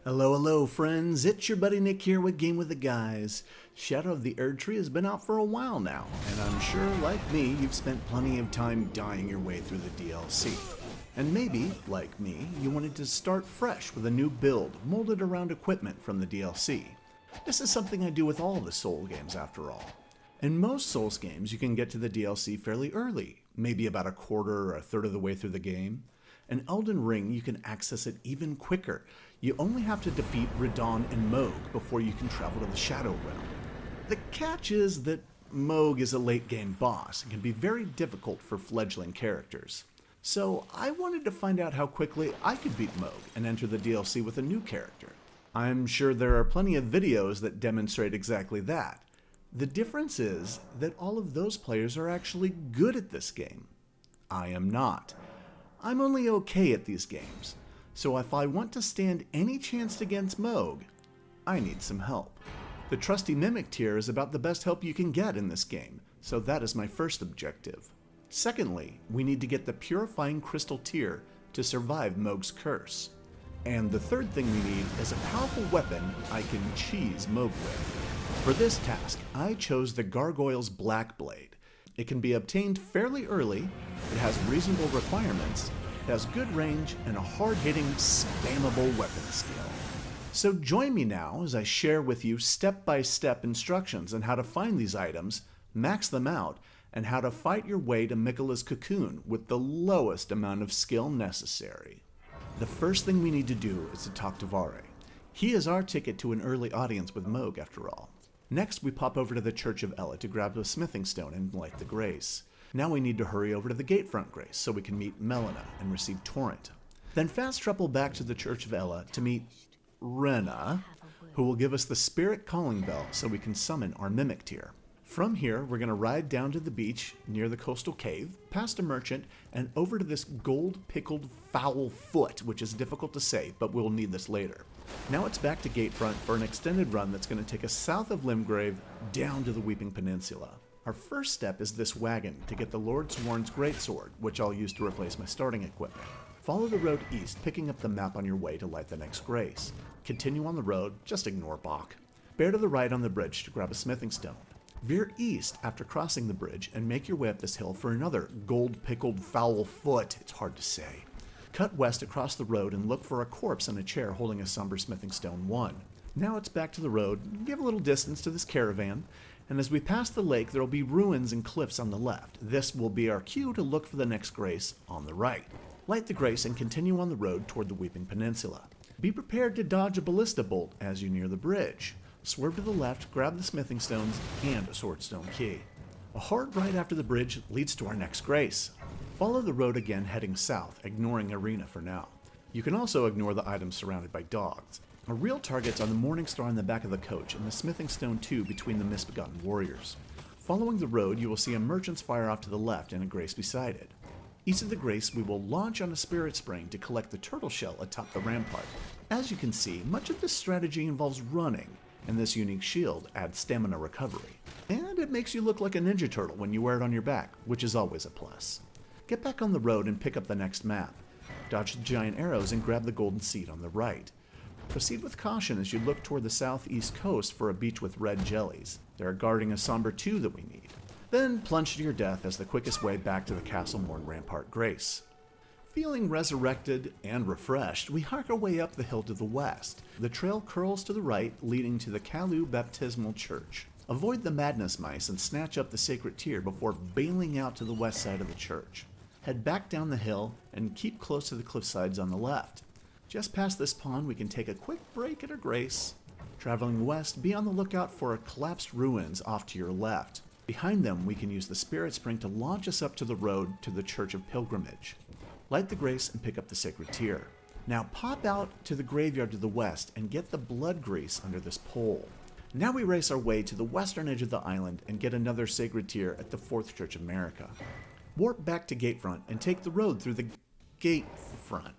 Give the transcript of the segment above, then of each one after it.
Hello, hello, friends. It's your buddy Nick here with Game with the Guys. Shadow of the Erdtree has been out for a while now, and I'm sure, like me, you've spent plenty of time dying your way through the DLC. And maybe, like me, you wanted to start fresh with a new build molded around equipment from the DLC. This is something I do with all the Soul games, after all. In most Souls games, you can get to the DLC fairly early, maybe about a quarter or a third of the way through the game. In Elden Ring, you can access it even quicker. You only have to defeat Radon and Mohg before you can travel to the Shadow Realm. The catch is that Mohg is a late game boss and can be very difficult for fledgling characters. So I wanted to find out how quickly I could beat Mohg and enter the DLC with a new character. I'm sure there are plenty of videos that demonstrate exactly that. The difference is that all of those players are actually good at this game. I am not. I'm only okay at these games, so if I want to stand any chance against Mohg, I need some help. The trusty Mimic tier is about the best help you can get in this game, so that is my first objective. Secondly, we need to get the Purifying Crystal tier to survive Mohg's curse. And the third thing we need is a powerful weapon I can cheese Mohg with. For this task, I chose the Gargoyle's Black Blade. It can be obtained fairly early, it has reasonable requirements, it has good range, and a hard-hitting, spammable weapon skill. So join me now as I share with you step-by-step instructions on how to find these items, max them out, and how to fight your way to Miquella's cocoon with the lowest amount of skill necessary. The first thing we need to do is to talk to Vare. He is our ticket to an early audience with Mohg, after all. Next, we pop over to the Church of Ela to grab a smithing stone and light the grace. Now we need to hurry over to the Gatefront Grace so we can meet Melina and receive Torrent. Then fast travel back to the Church of Ela to meet Rena, who will give us the Spirit Calling Bell so we can summon our Mimic tier. From here, we're going to ride down to the beach near the coastal cave, past a merchant, and over to this gold-pickled foul foot, which is difficult to say, but we'll need this later. Now it's back to Gatefront for an extended run that's going to take us south of Limgrave down to the Weeping Peninsula. Our first step is this wagon to get the Lord Sworn's Greatsword, which I'll use to replace my starting equipment. Follow the road east, picking up the map on your way to light the next grace. Continue on the road, just ignore Bach. Bear to the right on the bridge to grab a smithing stone. Veer east after crossing the bridge and make your way up this hill for another gold-pickled foul foot, it's hard to say. Cut west across the road and look for a corpse in a chair holding a somber smithing stone 1. Now it's back to the road, give a little distance to this caravan, and as we pass the lake there will be ruins and cliffs on the left. This will be our cue to look for the next grace on the right. Light the grace and continue on the road toward the Weeping Peninsula. Be prepared to dodge a ballista bolt as you near the bridge. Swerve to the left, grab the smithing stones, and a swordstone key. A hard right after the bridge leads to our next grace. Follow the road again heading south, ignoring Arena for now. You can also ignore the items surrounded by dogs. A real target's on the Morning Star in the back of the coach and the smithing stone 2 between the misbegotten warriors. Following the road, you will see a merchant's fire off to the left and a grace beside it. East of the grace, we will launch on a spirit spring to collect the turtle shell atop the rampart. As you can see, much of this strategy involves running, and this unique shield adds stamina recovery. And it makes you look like a Ninja Turtle when you wear it on your back, which is always a plus. Get back on the road and pick up the next map. Dodge the giant arrows and grab the golden seed on the right. Proceed with caution as you look toward the southeast coast for a beach with red jellies. They are guarding a somber 2 that we need. Then plunge to your death as the quickest way back to the Castle Morn Rampart Grace. Feeling resurrected and refreshed, we hike our way up the hill to the west. The trail curls to the right, leading to the Kalu Baptismal Church. Avoid the madness mice and snatch up the sacred tear before bailing out to the west side of the church. Head back down the hill and keep close to the cliffsides on the left. Just past this pond, we can take a quick break at our grace. Traveling west, be on the lookout for a collapsed ruins off to your left. Behind them, we can use the Spirit Spring to launch us up to the road to the Church of Pilgrimage. Light the grace and pick up the sacred tear. Now pop out to the graveyard to the west and get the blood grease under this pole. Now we race our way to the western edge of the island and get another sacred tear at the Fourth Church of America. Warp back to Gatefront and take the road through the Gatefront.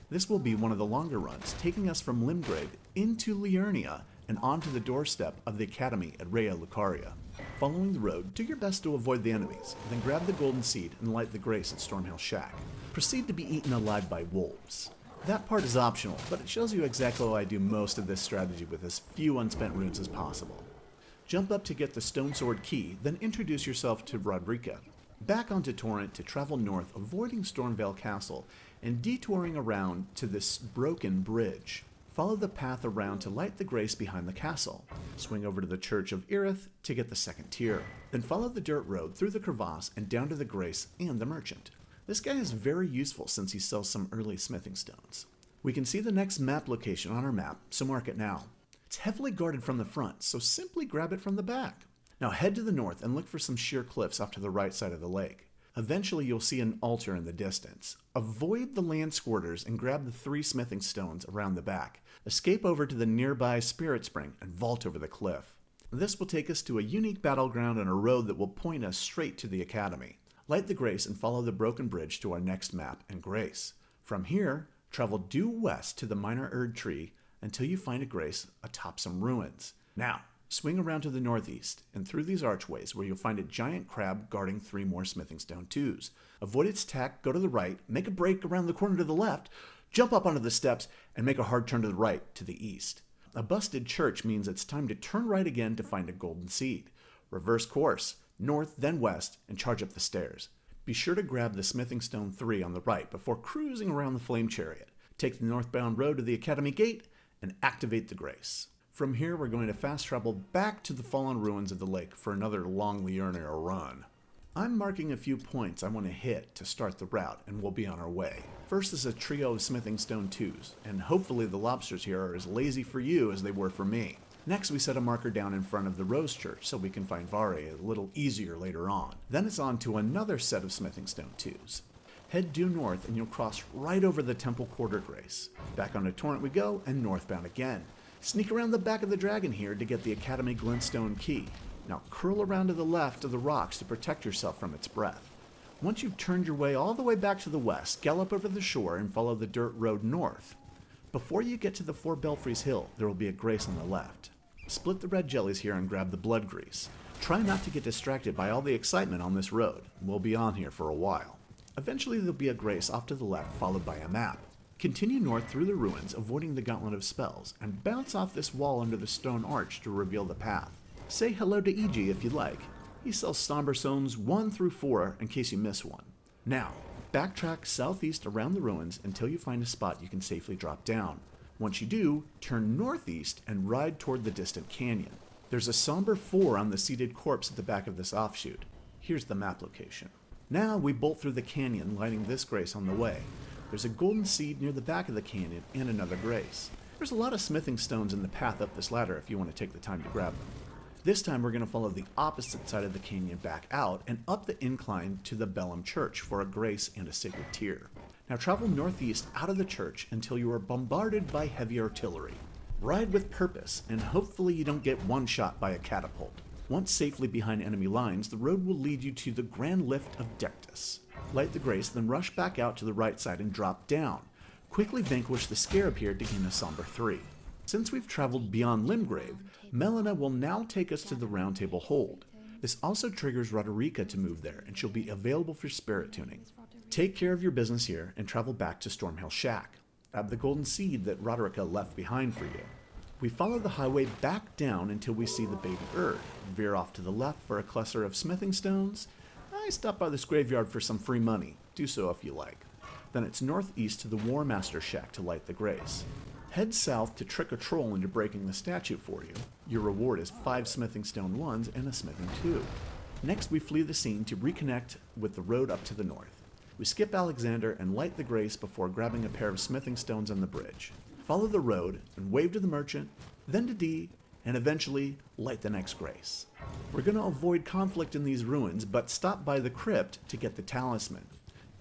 This will be one of the longer runs, taking us from Limgrave into Liurnia and onto the doorstep of the Academy at Rea Lucaria. Following the road, do your best to avoid the enemies, then grab the golden seed and light the grace at Stormhill Shack. Proceed to be eaten alive by wolves. That part is optional, but it shows you exactly how I do most of this strategy with as few unspent runes as possible. Jump up to get the Stone Sword key, then introduce yourself to Rodrika. Back onto Torrent to travel north, avoiding Stormvale Castle, and detouring around to this broken bridge. Follow the path around to light the grace behind the castle. Swing over to the Church of Irith to get the second tier. Then follow the dirt road through the crevasse and down to the grace and the merchant. This guy is very useful since he sells some early smithing stones. We can see the next map location on our map, so mark it now. It's heavily guarded from the front, so simply grab it from the back. Now head to the north and look for some sheer cliffs off to the right side of the lake. Eventually you'll see an altar in the distance. Avoid the land squirters and grab the 3 smithing stones around the back. Escape over to the nearby spirit spring and vault over the cliff. This will take us to a unique battleground and a road that will point us straight to the academy. Light the grace and follow the broken bridge to our next map and grace. From here, travel due west to the minor Erdtree until you find a grace atop some ruins. Now, swing around to the northeast and through these archways where you'll find a giant crab guarding 3 more smithing stone 2s. Avoid its attack, go to the right, make a break around the corner to the left, jump up onto the steps, and make a hard turn to the right to the east. A busted church means it's time to turn right again to find a golden seed. Reverse course, north then west, and charge up the stairs. Be sure to grab the smithing stone 3 on the right before cruising around the flame chariot. Take the northbound road to the academy gate and activate the grace. From here, we're going to fast travel back to the fallen ruins of the lake for another long Liurnia run. I'm marking a few points I want to hit to start the route, and we'll be on our way. First is a trio of smithing stone 2s, and hopefully the lobsters here are as lazy for you as they were for me. Next, we set a marker down in front of the Rose Church so we can find Vare a little easier later on. Then it's on to another set of smithing stone 2s. Head due north and you'll cross right over the Temple Quarter Grace. Back onto Torrent we go, and northbound again. Sneak around the back of the dragon here to get the Academy Glintstone key. Now curl around to the left of the rocks to protect yourself from its breath. Once you've turned your way all the way back to the west, gallop over the shore and follow the dirt road north. Before you get to the 4 Belfries Hill, there will be a grace on the left. Split the red jellies here and grab the blood grease. Try not to get distracted by all the excitement on this road. We'll be on here for a while. Eventually there'll be a grace off to the left followed by a map. Continue north through the ruins, avoiding the Gauntlet of Spells, and bounce off this wall under the stone arch to reveal the path. Say hello to E.G. if you like. He sells somber stones 1 through 4 in case you miss one. Now, backtrack southeast around the ruins until you find a spot you can safely drop down. Once you do, turn northeast and ride toward the distant canyon. There's a somber 4 on the seated corpse at the back of this offshoot. Here's the map location. Now we bolt through the canyon, lighting this grace on the way. There's a golden seed near the back of the canyon and another grace. There's a lot of smithing stones in the path up this ladder if you want to take the time to grab them. This time we're going to follow the opposite side of the canyon back out and up the incline to the Bellum Church for a grace and a sacred tear. Now travel northeast out of the church until you are bombarded by heavy artillery. Ride with purpose, and hopefully you don't get one shot by a catapult. Once safely behind enemy lines, the road will lead you to the Grand Lift of Dectus. Light the grace, then rush back out to the right side and drop down. Quickly vanquish the Scarab here to gain a somber 3. Since we've traveled beyond Limgrave, Melina will now take us to the Round Table Hold. This also triggers Roderica to move there, and she'll be available for spirit tuning. Take care of your business here and travel back to Stormhill Shack. Grab the golden seed that Roderica left behind for you. We follow the highway back down until we see the baby Erd. Veer off to the left for a cluster of smithing stones. I stopped by this graveyard for some free money. Do so if you like. Then it's northeast to the War Master Shack to light the grace. Head south to trick a troll into breaking the statue for you. Your reward is 5 smithing stone 1s and a smithing 2. Next we flee the scene to reconnect with the road up to the north. We skip Alexander and light the grace before grabbing a pair of smithing stones on the bridge. Follow the road and wave to the merchant, then to D, and eventually light the next grace. We're going to avoid conflict in these ruins, but stop by the crypt to get the talisman.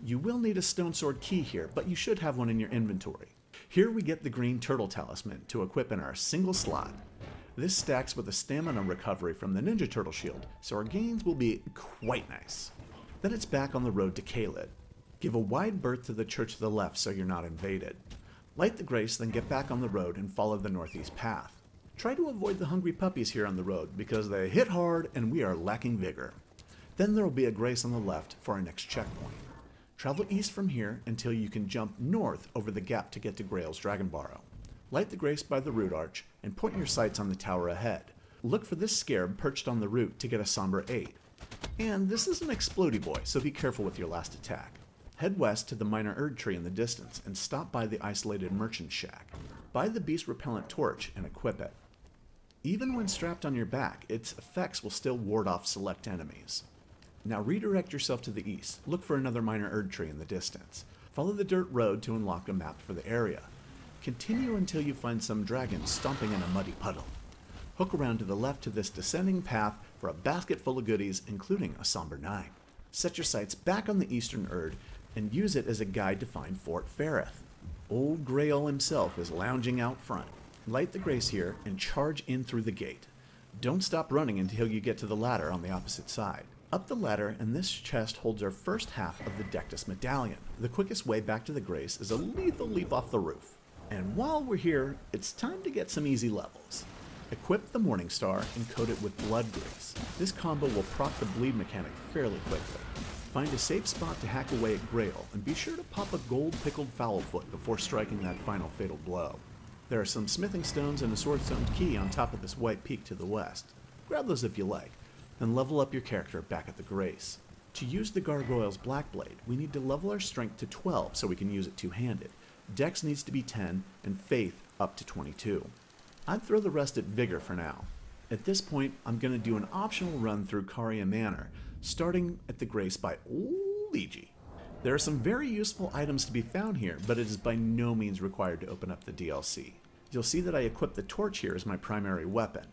You will need a stone sword key here, but you should have one in your inventory. Here we get the green turtle talisman to equip in our single slot. This stacks with a stamina recovery from the Ninja Turtle shield, so our gains will be quite nice. Then it's back on the road to Caelid. Give a wide berth to the church to the left so you're not invaded. Light the grace, then get back on the road and follow the northeast path. Try to avoid the hungry puppies here on the road because they hit hard and we are lacking vigor. Then there will be a grace on the left for our next checkpoint. Travel east from here until you can jump north over the gap to get to Grail's Dragon Barrow. Light the grace by the root arch and point your sights on the tower ahead. Look for this scarab perched on the root to get a somber 8. And this is an explodey boy, so be careful with your last attack. Head west to the minor Erdtree in the distance and stop by the isolated merchant shack. Buy the beast repellent torch and equip it. Even when strapped on your back, its effects will still ward off select enemies. Now redirect yourself to the east. Look for another minor Erdtree in the distance. Follow the dirt road to unlock a map for the area. Continue until you find some dragons stomping in a muddy puddle. Hook around to the left to this descending path for a basket full of goodies, including a somber 9. Set your sights back on the eastern Erd and use it as a guide to find Fort Ferrith. Old Grail himself is lounging out front. Light the grace here and charge in through the gate. Don't stop running until you get to the ladder on the opposite side. Up the ladder, and this chest holds our first half of the Dectus Medallion. The quickest way back to the grace is a lethal leap off the roof. And while we're here, it's time to get some easy levels. Equip the Morning Star and coat it with Blood Grace. This combo will proc the bleed mechanic fairly quickly. Find a safe spot to hack away at Grail, and be sure to pop a gold pickled Foulfoot before striking that final fatal blow. There are some smithing stones and a sword-stoned key on top of this white peak to the west. Grab those if you like, then level up your character back at the Grace. To use the Gargoyle's Blackblade, we need to level our strength to 12 so we can use it two-handed. Dex needs to be 10, and Faith up to 22. I'd throw the rest at Vigor for now. At this point, I'm going to do an optional run through Caria Manor, starting at the Grace by Old Ouija. There are some very useful items to be found here, but it is by no means required to open up the DLC. You'll see that I equipped the torch here as my primary weapon.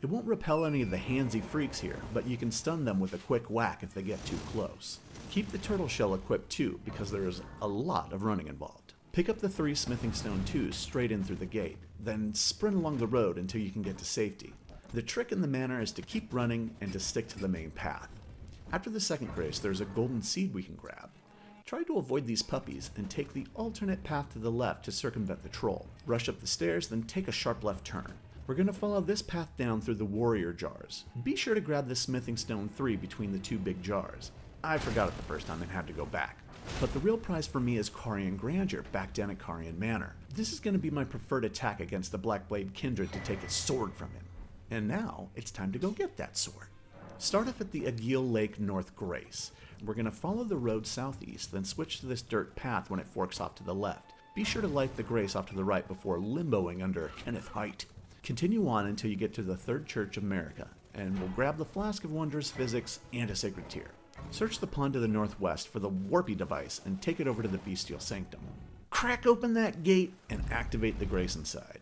It won't repel any of the handsy freaks here, but you can stun them with a quick whack if they get too close. Keep the turtle shell equipped too, because there is a lot of running involved. Pick up the 3 smithing stone 2s straight in through the gate, then sprint along the road until you can get to safety. The trick in the manor is to keep running and to stick to the main path. After the second grace, there's a golden seed we can grab. Try to avoid these puppies and take the alternate path to the left to circumvent the troll. Rush up the stairs, then take a sharp left turn. We're going to follow this path down through the warrior jars. Be sure to grab the smithing stone 3 between the 2 big jars. I forgot it the first time and had to go back. But the real prize for me is Carian Grandeur back down at Carian Manor. This is going to be my preferred attack against the Blackblade Kindred to take its sword from him. And now, it's time to go get that sword. Start off at the Aguil Lake North Grace. We're going to follow the road southeast, then switch to this dirt path when it forks off to the left. Be sure to light the grace off to the right before limboing under Kenneth Height. Continue on until you get to the Third Church of America, and we'll grab the Flask of Wondrous Physics and a Sacred Tear. Search the pond to the northwest for the Warpy device and take it over to the Bestial Sanctum. Crack open that gate and activate the grace inside.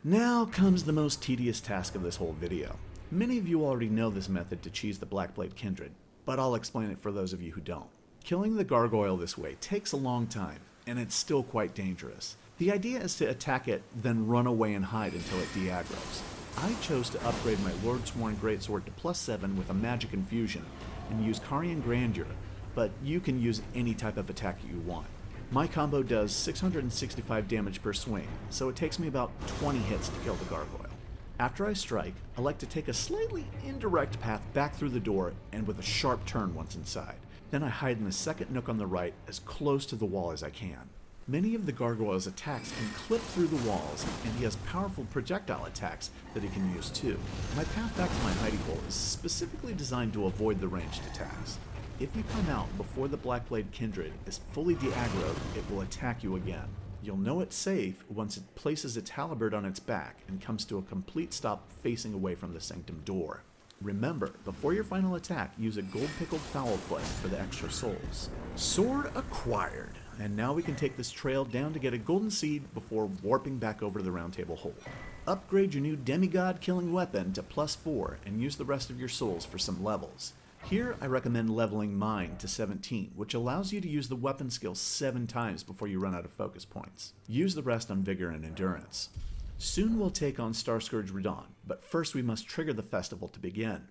Now comes the most tedious task of this whole video. Many of you already know this method to cheese the Blackblade Kindred, but I'll explain it for those of you who don't. Killing the gargoyle this way takes a long time, and it's still quite dangerous. The idea is to attack it, then run away and hide until it de-aggros. I chose to upgrade my Lordsworn Greatsword to +7 with a magic infusion, and use Carian Grandeur, but you can use any type of attack you want. My combo does 665 damage per swing, so it takes me about 20 hits to kill the gargoyle. After I strike, I like to take a slightly indirect path back through the door and with a sharp turn once inside. Then I hide in the second nook on the right as close to the wall as I can. Many of the gargoyle's attacks can clip through the walls, and he has powerful projectile attacks that he can use too. My path back to my hiding hole is specifically designed to avoid the ranged attacks. If you come out before the Blackblade Kindred is fully de-aggroed, it will attack you again. You'll know it's safe once it places its halberd on its back and comes to a complete stop facing away from the sanctum door. Remember, before your final attack, use a gold-pickled Foulfoot for the extra souls. Sword acquired! And now we can take this trail down to get a golden seed before warping back over to the Round Table Hold. Upgrade your new demigod killing weapon to +4 and use the rest of your souls for some levels. Here I recommend leveling mine to 17, which allows you to use the weapon skill 7 times before you run out of focus points. Use the rest on vigor and endurance. Soon we'll take on Starscourge Radon, but first we must trigger the festival to begin.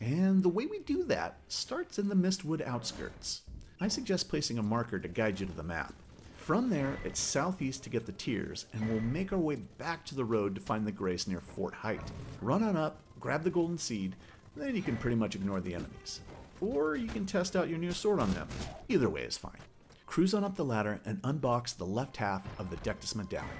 And the way we do that starts in the Mistwood outskirts. I suggest placing a marker to guide you to the map. From there, it's southeast to get the tiers, and we'll make our way back to the road to find the grace near Fort Height. Run on up, grab the golden seed, then you can pretty much ignore the enemies. Or you can test out your new sword on them. Either way is fine. Cruise on up the ladder and unbox the left half of the Dectus medallion.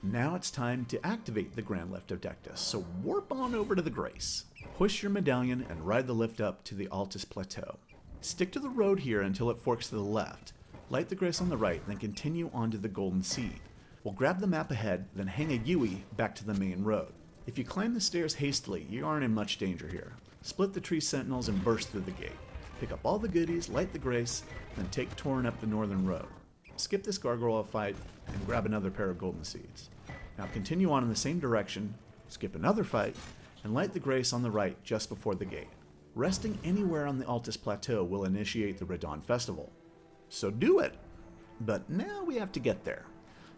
Now it's time to activate the Grand Lift of Dectus, so warp on over to the Grace. Push your medallion and ride the lift up to the Altus Plateau. Stick to the road here until it forks to the left. Light the Grace on the right, then continue on to the Golden Seed. We'll grab the map ahead, then hang a Yui back to the main road. If you climb the stairs hastily, you aren't in much danger here. Split the tree sentinels and burst through the gate. Pick up all the goodies, light the Grace, then take Torrent up the northern road. Skip this gargoyle fight and grab another pair of golden seeds. Now continue on in the same direction, skip another fight, and light the Grace on the right just before the gate. Resting anywhere on the Altus Plateau will initiate the Radon Festival. So do it! But now we have to get there.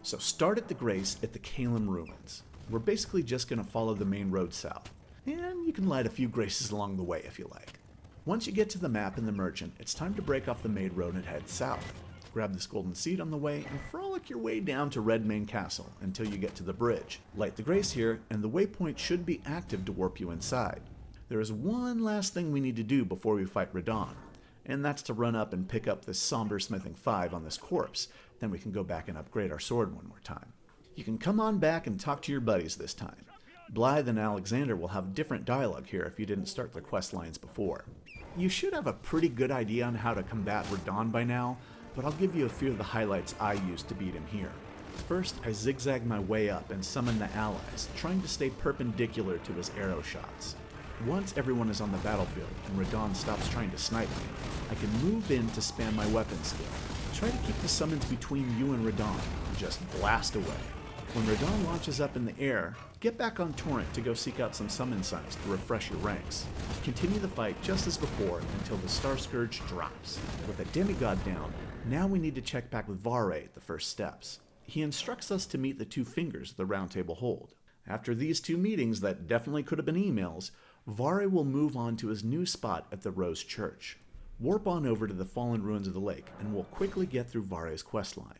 So start at the Grace at the Kalem Ruins. We're basically just going to follow the main road south. And you can light a few Graces along the way if you like. Once you get to the map in the Merchant, it's time to break off the main road and head south. Grab this golden seed on the way and frolic your way down to Redmane Castle until you get to the bridge. Light the Grace here, and the waypoint should be active to warp you inside. There is one last thing we need to do before we fight Radon, and that's to run up and pick up this Somber Smithing 5 on this corpse. Then we can go back and upgrade our sword one more time. You can come on back and talk to your buddies this time. Blythe and Alexander will have different dialogue here if you didn't start their quest lines before. You should have a pretty good idea on how to combat Radon by now, but I'll give you a few of the highlights I used to beat him here. First, I zigzagged my way up and summoned the allies, trying to stay perpendicular to his arrow shots. Once everyone is on the battlefield and Radon stops trying to snipe me, I can move in to spam my weapon skill. Try to keep the summons between you and Radon, and just blast away. When Radon launches up in the air, get back on Torrent to go seek out some summon signs to refresh your ranks. Continue the fight just as before until the Star Scourge drops. With a demigod down, now we need to check back with Vare at the first steps. He instructs us to meet the two fingers the Round Table hold. After these two meetings that definitely could have been emails, Vare will move on to his new spot at the Rose Church. Warp on over to the fallen ruins of the lake and we'll quickly get through Vare's questline.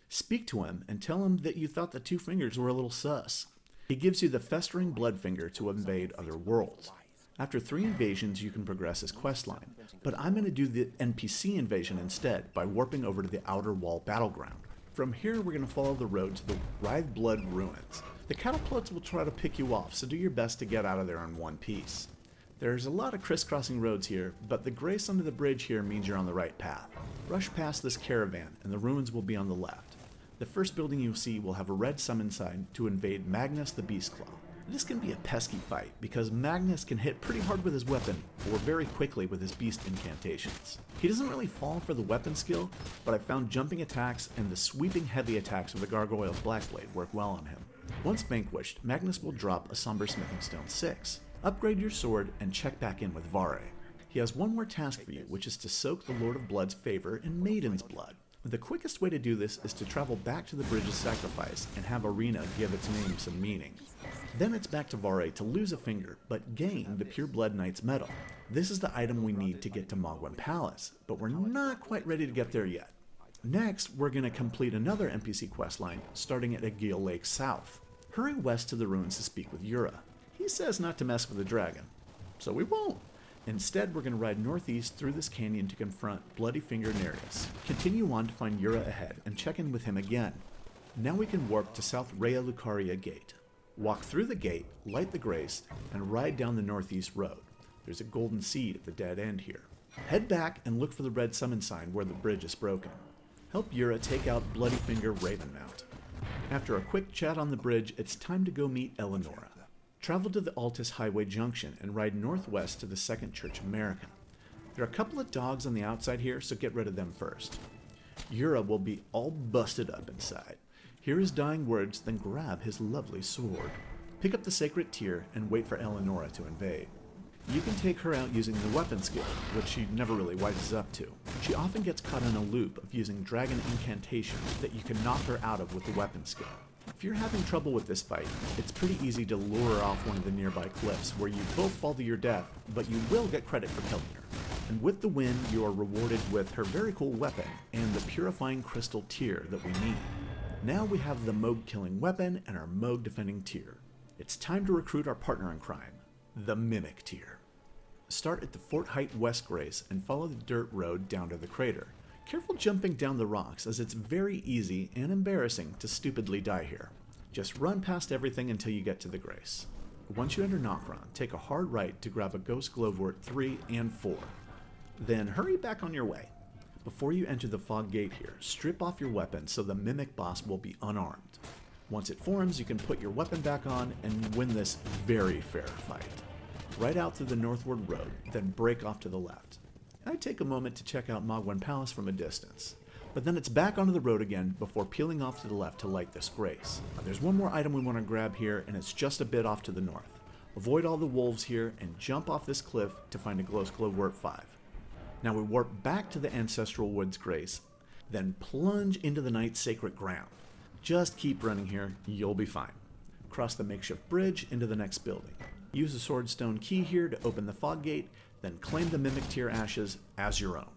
Speak to him and tell him that you thought the two fingers were a little sus. He gives you the Festering Blood Finger to invade other worlds. After 3 invasions, you can progress his questline, but I'm going to do the NPC invasion instead by warping over to the Outer Wall Battleground. From here, we're going to follow the road to the Writhe Blood Ruins. The catapults will try to pick you off, so do your best to get out of there in one piece. There's a lot of crisscrossing roads here, but the Grace under the bridge here means you're on the right path. Rush past this caravan, and the ruins will be on the left. The first building you'll see will have a red summon sign to invade Magnus the Beastclaw. This can be a pesky fight, because Magnus can hit pretty hard with his weapon, or very quickly with his beast incantations. He doesn't really fall for the weapon skill, but I found jumping attacks and the sweeping heavy attacks of the Gargoyle's Blackblade work well on him. Once vanquished, Magnus will drop a Somber Smithing Stone 6. Upgrade your sword and check back in with Vare. He has one more task for you, which is to soak the Lord of Blood's favor in Maiden's blood. The quickest way to do this is to travel back to the Bridge of Sacrifice and have Arena give its name some meaning. Then it's back to Vare to lose a finger, but gain the Pure Blood Knight's medal. This is the item we need to get to Mogwin Palace, but we're not quite ready to get there yet. Next, we're going to complete another NPC questline, starting at Agheel Lake South. Hurry west to the ruins to speak with Yura. He says not to mess with the dragon, so we won't. Instead, we're going to ride northeast through this canyon to confront Bloody Finger Nereus. Continue on to find Yura ahead and check in with him again. Now we can warp to South Rea Lucaria Gate. Walk through the gate, light the Grace, and ride down the northeast road. There's a golden seed at the dead end here. Head back and look for the red summon sign where the bridge is broken. Help Yura take out Bloody Finger Ravenmount. After a quick chat on the bridge, it's time to go meet Eleonora. Travel to the Altus Highway Junction and ride northwest to the Second Church American. There are a couple of dogs on the outside here, so get rid of them first. Yura will be all busted up inside. Hear his dying words, then grab his lovely sword. Pick up the Sacred Tear and wait for Eleonora to invade. You can take her out using the weapon skill, which she never really wises up to. She often gets caught in a loop of using dragon incantations that you can knock her out of with the weapon skill. If you're having trouble with this fight, it's pretty easy to lure her off one of the nearby cliffs where you both fall to your death, but you will get credit for killing her. And with the win, you are rewarded with her very cool weapon and the purifying crystal tear that we need. Now we have the Moog killing weapon and our Moog defending tear. It's time to recruit our partner in crime, the Mimic Tear. Start at the Fort Height West Grace and follow the dirt road down to the crater. Careful jumping down the rocks, as it's very easy and embarrassing to stupidly die here. Just run past everything until you get to the Grace. Once you enter Nokron, take a hard right to grab a Ghost Glowwort 3 and 4. Then hurry back on your way. Before you enter the Fog Gate here, strip off your weapon so the Mimic boss will be unarmed. Once it forms, you can put your weapon back on and win this very fair fight. Right out through the northward road, then break off to the left. I take a moment to check out Mogwen Palace from a distance, but then it's back onto the road again before peeling off to the left to light this Grace. There's one more item we want to grab here, and it's just a bit off to the north. Avoid all the wolves here and jump off this cliff to find a Ghost Glowwort 5. Now we warp back to the Ancestral Woods Grace, then plunge into the Night's Sacred Ground. Just keep running here, you'll be fine. Cross the makeshift bridge into the next building. Use the Swordstone key here to open the Fog Gate, then claim the Mimic Tear Ashes as your own.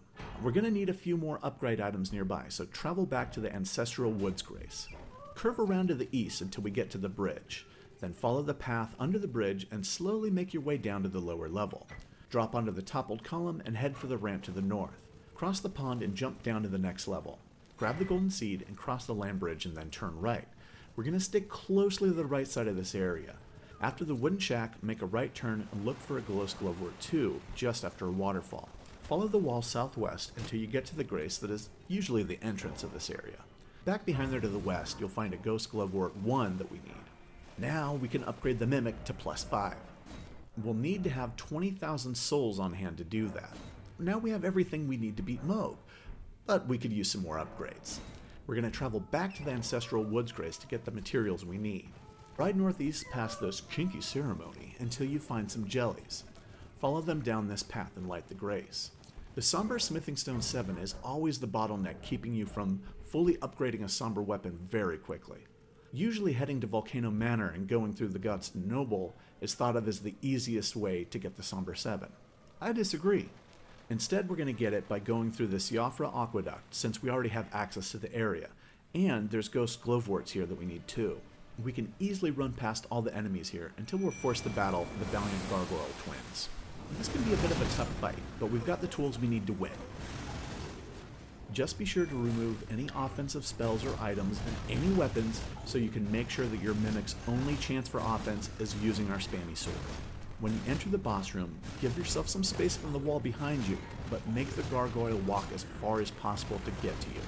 We're going to need a few more upgrade items nearby, so travel back to the Ancestral Woods Grace. Curve around to the east until we get to the bridge, then follow the path under the bridge and slowly make your way down to the lower level. Drop onto the toppled column and head for the ramp to the north. Cross the pond and jump down to the next level. Grab the golden seed and cross the land bridge and then turn right. We're going to stick closely to the right side of this area. After the wooden shack, make a right turn and look for a Ghost Glowwort 2 just after a waterfall. Follow the wall southwest until you get to the Grace that is usually the entrance of this area. Back behind there to the west, you'll find a Ghost Glowwort 1 that we need. Now we can upgrade the Mimic to +5. We'll need to have 20,000 souls on hand to do that. Now we have everything we need to beat Moog, but we could use some more upgrades. We're going to travel back to the Ancestral Woods Grace to get the materials we need. Ride northeast past this kinky ceremony until you find some jellies. Follow them down this path and light the Grace. The Somber Smithing Stone 7 is always the bottleneck keeping you from fully upgrading a Somber weapon very quickly. Usually heading to Volcano Manor and going through the Gods Noble is thought of as the easiest way to get the Somber 7. I disagree. Instead, we're going to get it by going through the Siofra Aqueduct, since we already have access to the area, and there's Ghost Glowworts here that we need too. We can easily run past all the enemies here until we're forced to battle the valiant Gargoyle twins. This can be a bit of a tough fight, but we've got the tools we need to win. Just be sure to remove any offensive spells or items and any weapons so you can make sure that your Mimic's only chance for offense is using our spammy sword. When you enter the boss room, give yourself some space from the wall behind you, but make the gargoyle walk as far as possible to get to you.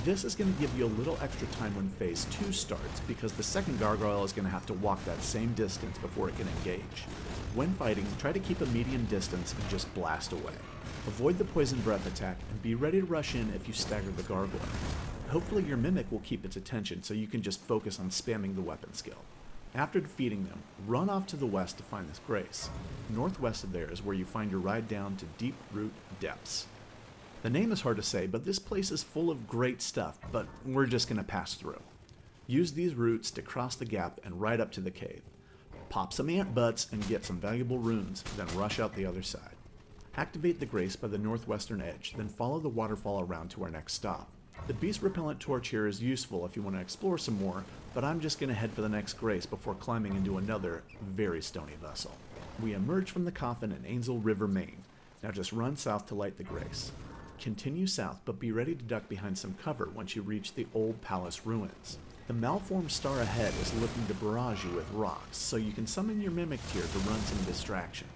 This is going to give you a little extra time when phase 2 starts, because the second gargoyle is going to have to walk that same distance before it can engage. When fighting, try to keep a medium distance and just blast away. Avoid the poison breath attack and be ready to rush in if you stagger the gargoyle. Hopefully your Mimic will keep its attention so you can just focus on spamming the weapon skill. After defeating them, run off to the west to find this Grace. Northwest of there is where you find your ride down to Deep Root Depths. The name is hard to say, but this place is full of great stuff, but we're just going to pass through. Use these roots to cross the gap and ride up to the cave. Pop some ant butts and get some valuable runes, then rush out the other side. Activate the Grace by the northwestern edge, then follow the waterfall around to our next stop. The Beast Repellent Torch here is useful if you want to explore some more, but I'm just going to head for the next Grace before climbing into another very stony vessel. We emerge from the coffin in Ainsel River, Maine. Now just run south to light the Grace. Continue south, but be ready to duck behind some cover once you reach the old palace ruins. The malformed star ahead is looking to barrage you with rocks, so you can summon your Mimic Tear to run some distraction.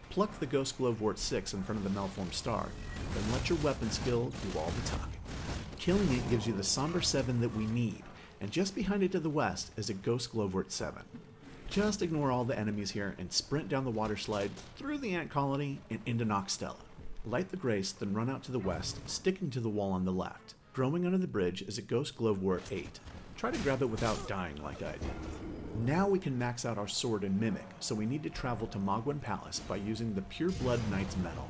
Pluck the Ghost Glowwort 6 in front of the malformed star, then let your weapon skill do all the talking. Killing it gives you the Somber 7 that we need, and just behind it to the west is a Ghost Glowwort 7. Just ignore all the enemies here and sprint down the water slide, through the ant colony, and into Noxtella. Light the Grace, then run out to the west, sticking to the wall on the left. Growing under the bridge is a Ghost Glowwort 8. Try to grab it without dying like I did. Now we can max out our sword and Mimic, so we need to travel to Mogwen Palace by using the Pure Blood Knight's Medal.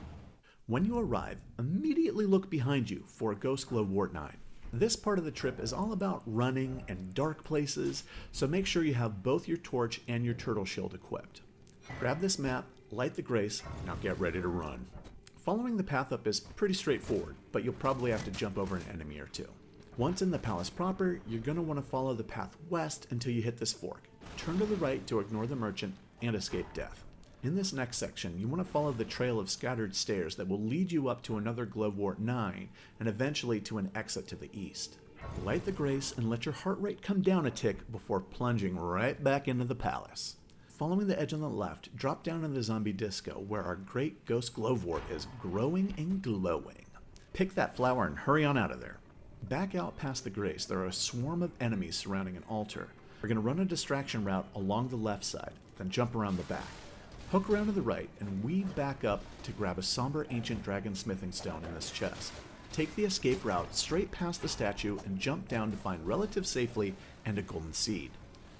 When you arrive, immediately look behind you for a Ghost Glowwort 9. This part of the trip is all about running and dark places, so make sure you have both your torch and your turtle shield equipped. Grab this map, light the Grace, now get ready to run. Following the path up is pretty straightforward, but you'll probably have to jump over an enemy or two. Once in the palace proper, you're going to want to follow the path west until you hit this fork. Turn to the right to ignore the merchant and escape death. In this next section, you want to follow the trail of scattered stairs that will lead you up to another Glowwort 9 and eventually to an exit to the east. Light the grace and let your heart rate come down a tick before plunging right back into the palace. Following the edge on the left, drop down in the zombie disco where our great ghost Glowwort is growing and glowing. Pick that flower and hurry on out of there. Back out past the grace, there are a swarm of enemies surrounding an altar. We're going to run a distraction route along the left side, then jump around the back. Hook around to the right and weave back up to grab a somber ancient dragon smithing stone in this chest. Take the escape route straight past the statue and jump down to find relative safely and a golden seed.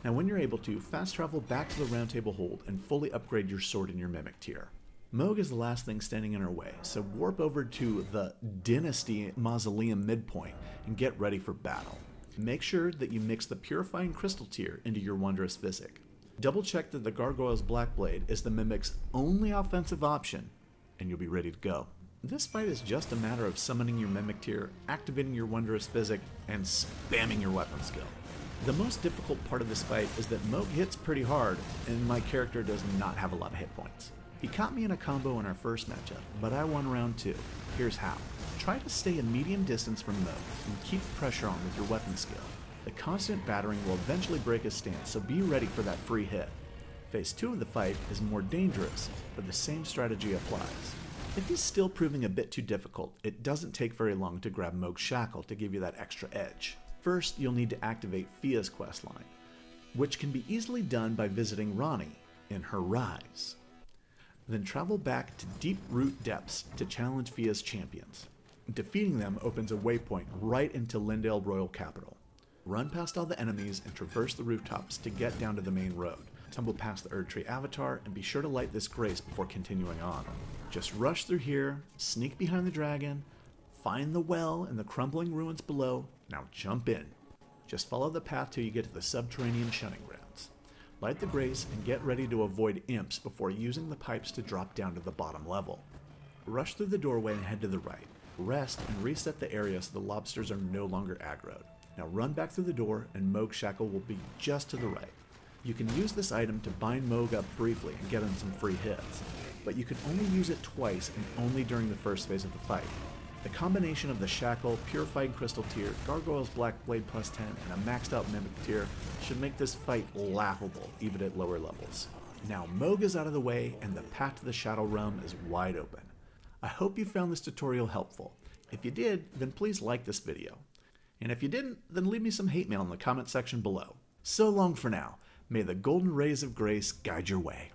Now when you're able to, fast travel back to the round table hold and fully upgrade your sword in your mimic tier. Mohg is the last thing standing in our way, so warp over to the Dynasty Mausoleum midpoint and get ready for battle. Make sure that you mix the Purifying Crystal tier into your Wondrous Physic. Double check that the Gargoyle's Blackblade is the mimic's only offensive option, and you'll be ready to go. This fight is just a matter of summoning your mimic tier, activating your Wondrous Physic, and spamming your weapon skill. The most difficult part of this fight is that Mohg hits pretty hard, and my character does not have a lot of hit points. He caught me in a combo in our first matchup, but I won round 2. Here's how. Try to stay a medium distance from Mohg, and keep pressure on with your weapon skill. The constant battering will eventually break his stance, so be ready for that free hit. Phase 2 of the fight is more dangerous, but the same strategy applies. If he's still proving a bit too difficult, it doesn't take very long to grab Mohg's Shackle to give you that extra edge. First, you'll need to activate Fia's questline, which can be easily done by visiting Ranni in her Rise. Then travel back to Deep Root Depths to challenge Fia's champions. Defeating them opens a waypoint right into Leyndell Royal Capital. Run past all the enemies and traverse the rooftops to get down to the main road. Tumble past the Erdtree avatar and be sure to light this grace before continuing on. Just rush through here, sneak behind the dragon, find the well and the crumbling ruins below, now jump in. Just follow the path till you get to the subterranean shunning grounds. Light the grace and get ready to avoid imps before using the pipes to drop down to the bottom level. Rush through the doorway and head to the right. Rest and reset the area so the lobsters are no longer aggroed. Now run back through the door and Mohg's Shackle will be just to the right. You can use this item to bind Mohg up briefly and get him some free hits, but you can only use it twice and only during the first phase of the fight. The combination of the Shackle, Purifying Crystal tier, Gargoyle's Blackblade plus 10, and a maxed out Mimic tier should make this fight laughable even at lower levels. Now Mohg is out of the way and the path to the Shadow Realm is wide open. I hope you found this tutorial helpful. If you did, then please like this video. And if you didn't, then leave me some hate mail in the comment section below. So long for now. May the golden rays of grace guide your way.